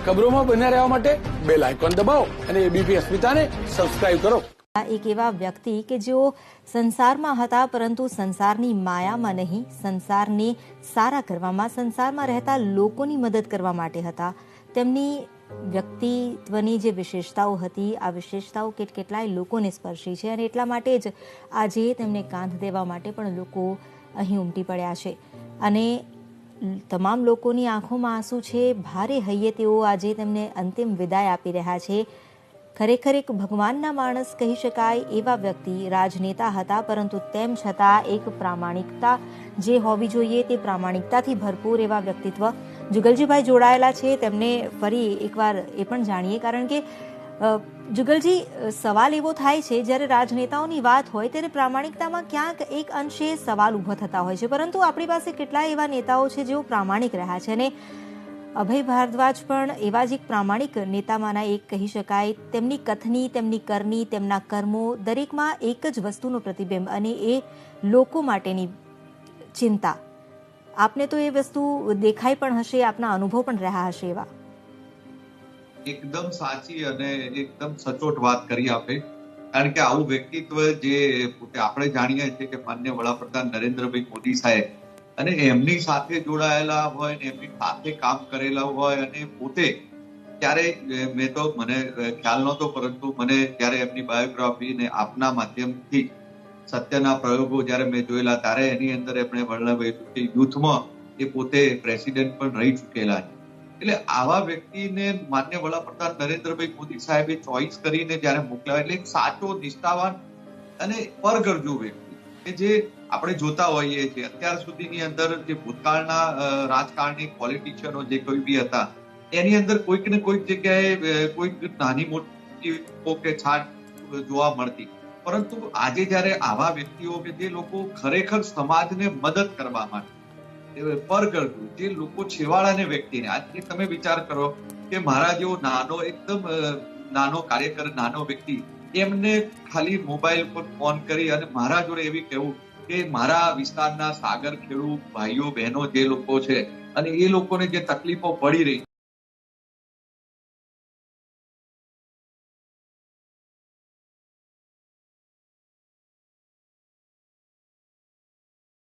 ખબરોમાં બન્યા રહેવા માટે બેલ આઇકોન દબાવો અને એબીપી અસ્મિતાને સબસ્ક્રાઇબ કરો। એક એવા વ્યક્તિ કે જેઓ સંસારમાં હતા પરંતુ સંસારની માયામાં નહીં, સંસારને સારા કરવામાં, સંસારમાં રહેતા લોકોની મદદ કરવા માટે હતા। તેમની વ્યક્તિત્વની જે વિશેષતાઓ હતી, આ વિશેષતાઓ કેટલાય લોકોને સ્પર્શી છે અને એટલા માટે જ આજે તેમને કાંધ દેવા માટે પણ લોકો અહીં ઉમટી પડ્યા છે અને તમામ લોકોની આંખોમાં આંસુ છે। ભારે હૈયે તેઓ આજે તેમને અંતિમ વિદાય આપી રહ્યા છે। ખરેખર એક ભગવાનના માણસ કહી શકાય એવા વ્યક્તિ રાજનેતા હતા, પરંતુ તેમ છતાં એક પ્રામાણિકતા જે હોવી જોઈએ તે પ્રામાણિકતાથી ભરપૂર એવા વ્યક્તિત્વ જુગલજીભાઈ જોડાયેલા છે। તેમને ફરી એકવાર એ પણ જાણીએ, કારણ કે જુગલજી, સવાલ એવો થાય છે જ્યારે રાજનેતાઓની વાત હોય ત્યારે પ્રામાણિકતામાં ક્યાંક એક અંશે સવાલ ઊભો થતા હોય છે, પરંતુ આપણી પાસે કેટલાય એવા નેતાઓ છે જેઓ પ્રામાણિક રહ્યા છે અને અભય ભારદ્વાજ પણ એવા જ એક પ્રામાણિક નેતામાંના એક કહી શકાય। તેમની કથની, તેમની કરની, તેમના કર્મો દરેકમાં એક જ વસ્તુનું પ્રતિબિંબ અને એ લોકો માટેની ચિંતા। આપને તો એ વસ્તુ દેખાઈ પણ હશે, આપના અનુભવ પણ રહ્યા હશે એવા। એકદમ સાચી અને એકદમ સચોટ વાત કરી આપે, કારણ કે આવું વ્યક્તિત્વ જે પોતે આપણે જાણીએ છીએ કે માન્ય વડાપ્રધાન નરેન્દ્રભાઈ મોદી સાહેબ અને એમની સાથે જોડાયેલા હોય ને એમની સાથે કામ કરેલા હોય અને પોતે ત્યારે મને ખ્યાલ નહોતો, પરંતુ મને ત્યારે એમની બાયોગ્રાફી ને આપના માધ્યમથી સત્યના પ્રયોગો જ્યારે મેં જોયેલા ત્યારે એની અંદર એમણે વર્ણવ્યું કે યુથમાં એ પોતે પ્રેસિડેન્ટ પણ રહી ચૂકેલા છે। એટલે આવા વ્યક્તિને માન્ય વડાપ્રધાન નરેન્દ્રભાઈ મોદી સાહેબે ચોઈસ કરીને જ્યારે મોકલ્યા, એટલે એક સાચો, નિષ્ઠાવાન અને પરગરજુ વ્યક્તિ કે જે આપણે જોતા હોઈએ છીએ અત્યાર સુધીની અંદર જે ભૂતકાળના રાજકારણી પોલિટિશિયનો જે કોઈ બી હતા એની અંદર કોઈક ને કોઈક જગ્યાએ કોઈક નાની મોટી કે છાટ જોવા મળતી, પરંતુ આજે જ્યારે આવા વ્યક્તિઓ કે જે લોકો ખરેખર સમાજને મદદ કરવા માટે પરગરજુ, જે લોકો છેવાડાને વ્યક્તિને, આજે તમે વિચાર કરો કે મારા જેવો નાનો, એકદમ નાનો કાર્યકર, નાનો વ્યક્તિ, એમને ખાલી મોબાઈલ પર ફોન કરી અને મારા જોડે એવી કહેવું કે મારા વિસ્તારના સાગર ખેડૂત ભાઈઓ બહેનો જે લોકો છે અને એ લોકોને જે તકલીફો પડી રહી